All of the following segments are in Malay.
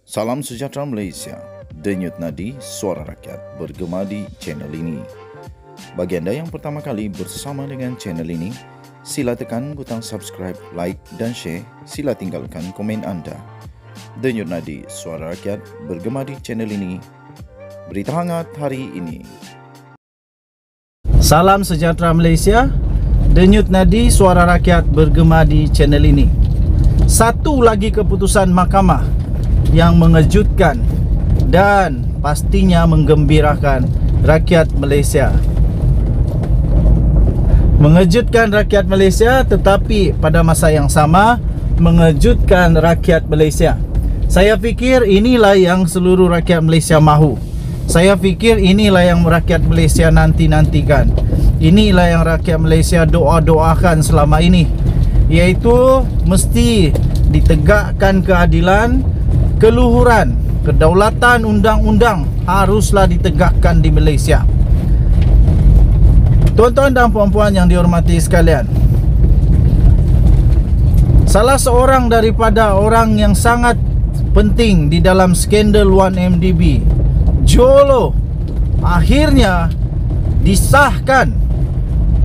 Salam sejahtera Malaysia. Denyut nadi suara rakyat bergema di channel ini. Bagi anda yang pertama kali bersama dengan channel ini, sila tekan butang subscribe, like dan share. Sila tinggalkan komen anda. Denyut nadi suara rakyat bergema di channel ini. Berita hangat hari ini. Salam sejahtera Malaysia. Denyut nadi suara rakyat bergema di channel ini. Satu lagi keputusan mahkamah yang mengejutkan dan pastinya menggembirakan rakyat Malaysia. Mengejutkan rakyat Malaysia, tetapi pada masa yang sama mengejutkan rakyat Malaysia. Saya fikir inilah yang seluruh rakyat Malaysia mahu. Saya fikir inilah yang rakyat Malaysia nanti-nantikan. Inilah yang rakyat Malaysia doa-doakan selama ini, iaitu mesti ditegakkan keadilan, keluhuran, kedaulatan undang-undang haruslah ditegakkan di Malaysia. Tuan-tuan dan puan-puan yang dihormati sekalian, salah seorang daripada orang yang sangat penting di dalam skandal 1MDB, Jolo, akhirnya disahkan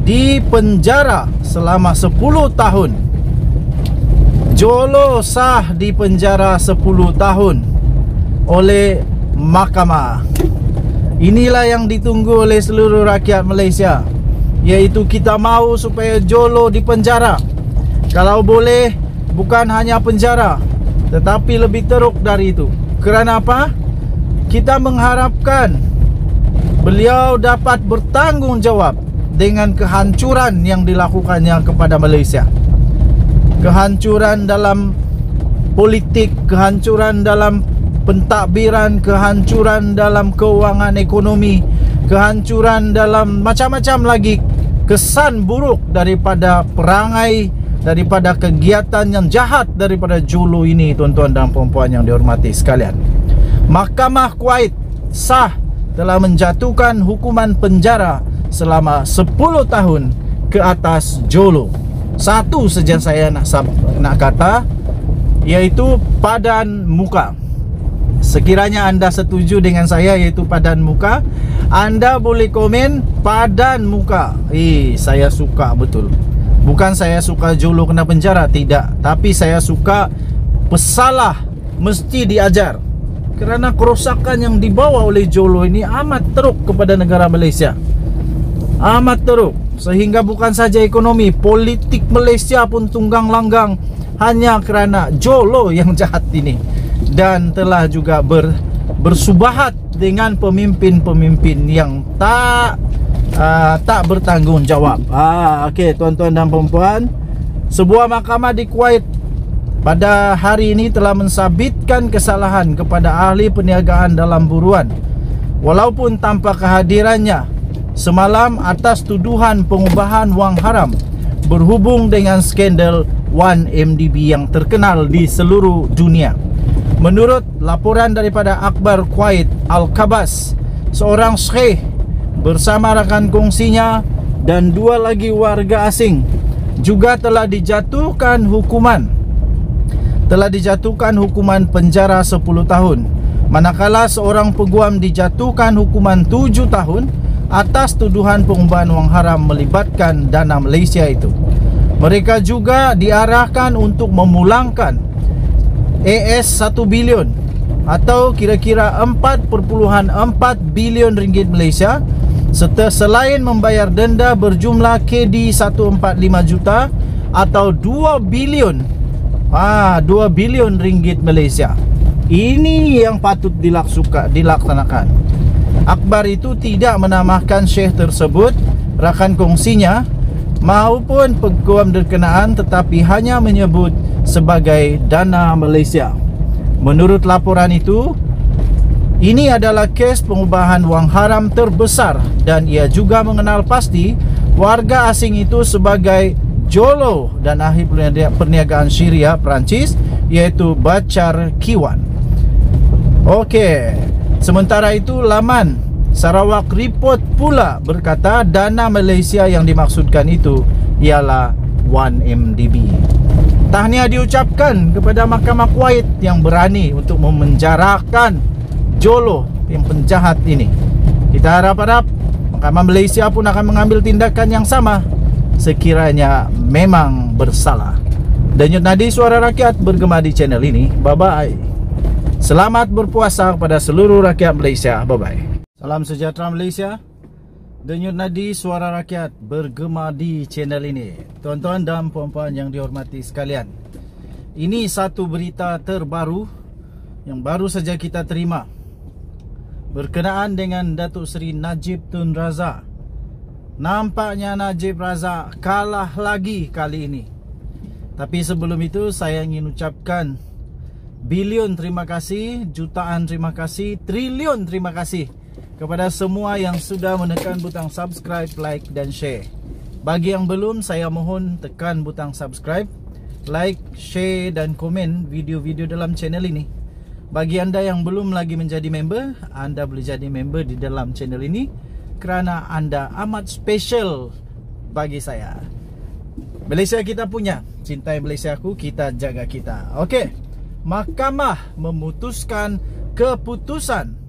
di penjara selama 10 tahun. Jolo sah di penjara 10 tahun oleh mahkamah. Inilah yang ditunggu oleh seluruh rakyat Malaysia, iaitu kita mahu supaya Jolo di penjara. Kalau boleh, bukan hanya penjara, tetapi lebih teruk dari itu. Kerana apa? Kita mengharapkan beliau dapat bertanggungjawab dengan kehancuran yang dilakukannya kepada Malaysia. Kehancuran dalam politik, kehancuran dalam pentadbiran, kehancuran dalam kewangan ekonomi, kehancuran dalam macam-macam lagi kesan buruk daripada perangai, daripada kegiatan yang jahat daripada Jolo ini, tuan-tuan dan puan-puan yang dihormati sekalian. Mahkamah Kuwait sah telah menjatuhkan hukuman penjara selama 10 tahun ke atas Jolo. Satu saja saya nak kata, iaitu padan muka. Sekiranya anda setuju dengan saya iaitu padan muka, anda boleh komen padan muka. Saya suka betul. Bukan saya suka Jolo kena penjara, tidak. Tapi saya suka pesalah mesti diajar. Kerana kerosakan yang dibawa oleh Jolo ini amat teruk kepada negara Malaysia. Amat teruk. Sehingga bukan saja ekonomi, politik Malaysia pun tunggang langgang hanya kerana Jolo yang jahat ini. Dan telah juga bersubahat dengan pemimpin-pemimpin yang tak bertanggungjawab. Okey, tuan-tuan dan puan-puan, sebuah mahkamah di Kuwait pada hari ini telah mensabitkan kesalahan kepada ahli perniagaan dalam buruan, walaupun tanpa kehadirannya semalam atas tuduhan pengubahan wang haram berhubung dengan skandal 1MDB yang terkenal di seluruh dunia. Menurut laporan daripada Akhbar Kuwait Al-Kabas, seorang syekh bersama rakan kongsinya dan 2 lagi warga asing juga telah dijatuhkan hukuman penjara 10 tahun, manakala seorang peguam dijatuhkan hukuman 7 tahun atas tuduhan pengubahan wang haram melibatkan dana Malaysia itu. Mereka juga diarahkan untuk memulangkan AS 1 bilion atau kira-kira 4.4 bilion ringgit Malaysia, serta selain membayar denda berjumlah KD 145 juta atau 2 bilion ringgit Malaysia. Ini yang patut dilaksanakan. Akhbar itu tidak menamakan syekh tersebut, rakan kongsinya maupun peguam berkenaan, tetapi hanya menyebut sebagai dana Malaysia. Menurut laporan itu, ini adalah kes pengubahan wang haram terbesar dan ia juga mengenal pasti warga asing itu sebagai Jolo dan ahli perniagaan Syria Perancis, iaitu Bachar Kiwan. Okey, sementara itu laman Sarawak Report pula berkata dana Malaysia yang dimaksudkan itu ialah 1MDB. tahniah diucapkan kepada Mahkamah Kuwait yang berani untuk memenjarakan Jolo yang penjahat ini. Kita harap-harap Mahkamah Malaysia pun akan mengambil tindakan yang sama sekiranya memang bersalah. Denyut nadi suara rakyat bergema di channel ini. Bye-bye. Selamat berpuasa kepada seluruh rakyat Malaysia. Bye-bye. Salam sejahtera Malaysia. Denyut nadi suara rakyat bergema di channel ini. Tuan-tuan dan puan-puan yang dihormati sekalian, ini satu berita terbaru yang baru saja kita terima berkenaan dengan Datuk Seri Najib Tun Razak. Nampaknya Najib Razak kalah lagi kali ini. Tapi sebelum itu saya ingin ucapkan bilion terima kasih, jutaan terima kasih, triliun terima kasih kepada semua yang sudah menekan butang subscribe, like dan share. Bagi yang belum, saya mohon tekan butang subscribe, like, share dan komen video-video dalam channel ini. Bagi anda yang belum lagi menjadi member, anda boleh jadi member di dalam channel ini kerana anda amat special bagi saya. Malaysia kita punya, cintai Malaysiaku, kita jaga kita. Okey, Mahkamah memutuskan keputusan.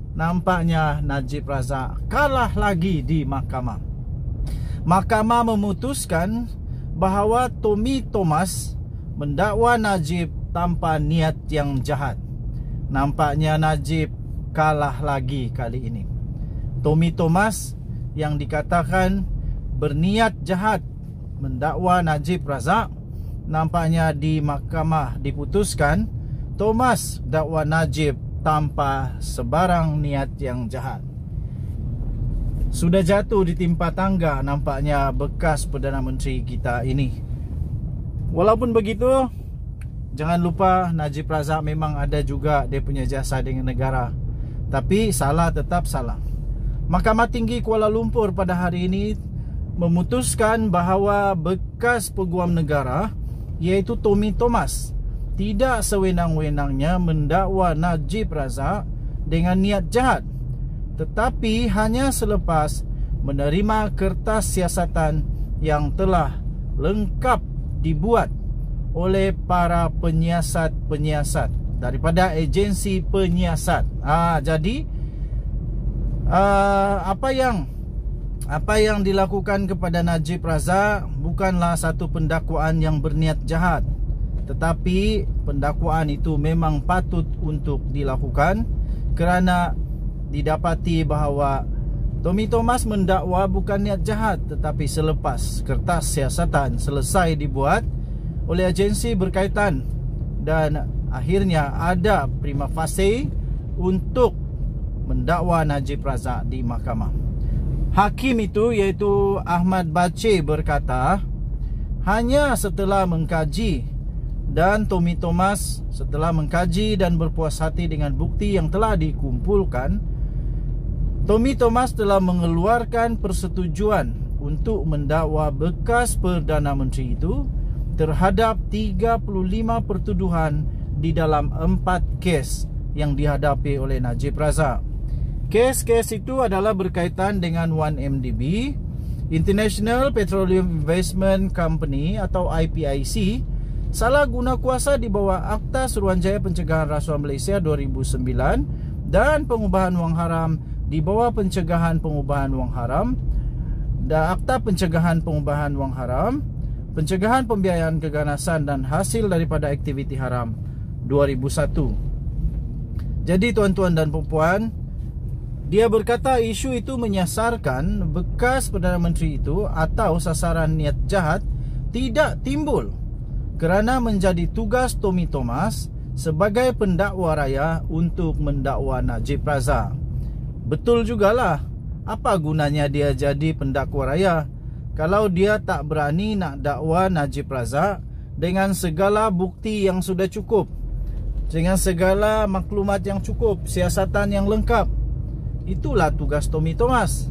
Nampaknya Najib Razak kalah lagi di mahkamah. Mahkamah memutuskan bahawa Tommy Thomas mendakwa Najib tanpa niat yang jahat. Nampaknya Najib kalah lagi kali ini. Tommy Thomas yang dikatakan berniat jahat mendakwa Najib Razak, nampaknya di mahkamah diputuskan Thomas dakwa Najib tanpa sebarang niat yang jahat. Sudah jatuh ditimpa tangga nampaknya bekas Perdana Menteri kita ini. Walaupun begitu, jangan lupa Najib Razak memang ada juga dia punya jasa dengan negara. Tapi salah tetap salah. Mahkamah Tinggi Kuala Lumpur pada hari ini memutuskan bahawa bekas peguam negara iaitu Tommy Thomas tidak sewenang-wenangnya mendakwa Najib Razak dengan niat jahat, tetapi hanya selepas menerima kertas siasatan yang telah lengkap dibuat oleh para penyiasat-penyiasat daripada agensi penyiasat. Jadi apa yang dilakukan kepada Najib Razak bukanlah satu pendakwaan yang berniat jahat, tetapi pendakwaan itu memang patut untuk dilakukan kerana didapati bahawa Tommy Thomas mendakwa bukan niat jahat, tetapi selepas kertas siasatan selesai dibuat oleh agensi berkaitan dan akhirnya ada prima facie untuk mendakwa Najib Razak di mahkamah. Hakim itu iaitu Ahmad Bache berkata, hanya setelah mengkaji dan Tommy Thomas setelah mengkaji dan berpuas hati dengan bukti yang telah dikumpulkan, Tommy Thomas telah mengeluarkan persetujuan untuk mendakwa bekas Perdana Menteri itu terhadap 35 pertuduhan di dalam 4 kes yang dihadapi oleh Najib Razak. Kes-kes itu adalah berkaitan dengan 1MDB, International Petroleum Investment Company atau IPIC, salah guna kuasa di bawah Akta Suruhanjaya Pencegahan Rasuah Malaysia 2009 dan pengubahan wang haram di bawah Pencegahan Pengubahan Wang Haram dan Akta Pencegahan Pengubahan Wang Haram, Pencegahan Pembiayaan Keganasan dan Hasil daripada Aktiviti Haram 2001. Jadi tuan-tuan dan puan-puan, dia berkata isu itu menyasarkan bekas Perdana Menteri itu atau sasaran niat jahat tidak timbul kerana menjadi tugas Tommy Thomas sebagai pendakwa raya untuk mendakwa Najib Razak. Betul jugalah, apa gunanya dia jadi pendakwa raya kalau dia tak berani nak dakwa Najib Razak dengan segala bukti yang sudah cukup, dengan segala maklumat yang cukup, siasatan yang lengkap. Itulah tugas Tommy Thomas.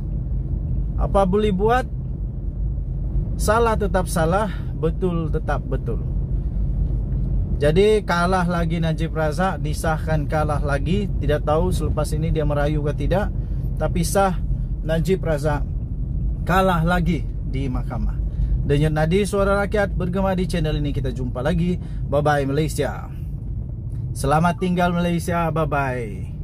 Apa boleh buat? Salah tetap salah, betul tetap betul. Jadi kalah lagi Najib Razak, disahkan kalah lagi. Tidak tahu selepas ini dia merayu ke tidak, tapi sah Najib Razak kalah lagi di mahkamah. Denyut nadi suara rakyat bergema di channel ini. Kita jumpa lagi. Bye bye Malaysia. Selamat tinggal Malaysia. Bye bye.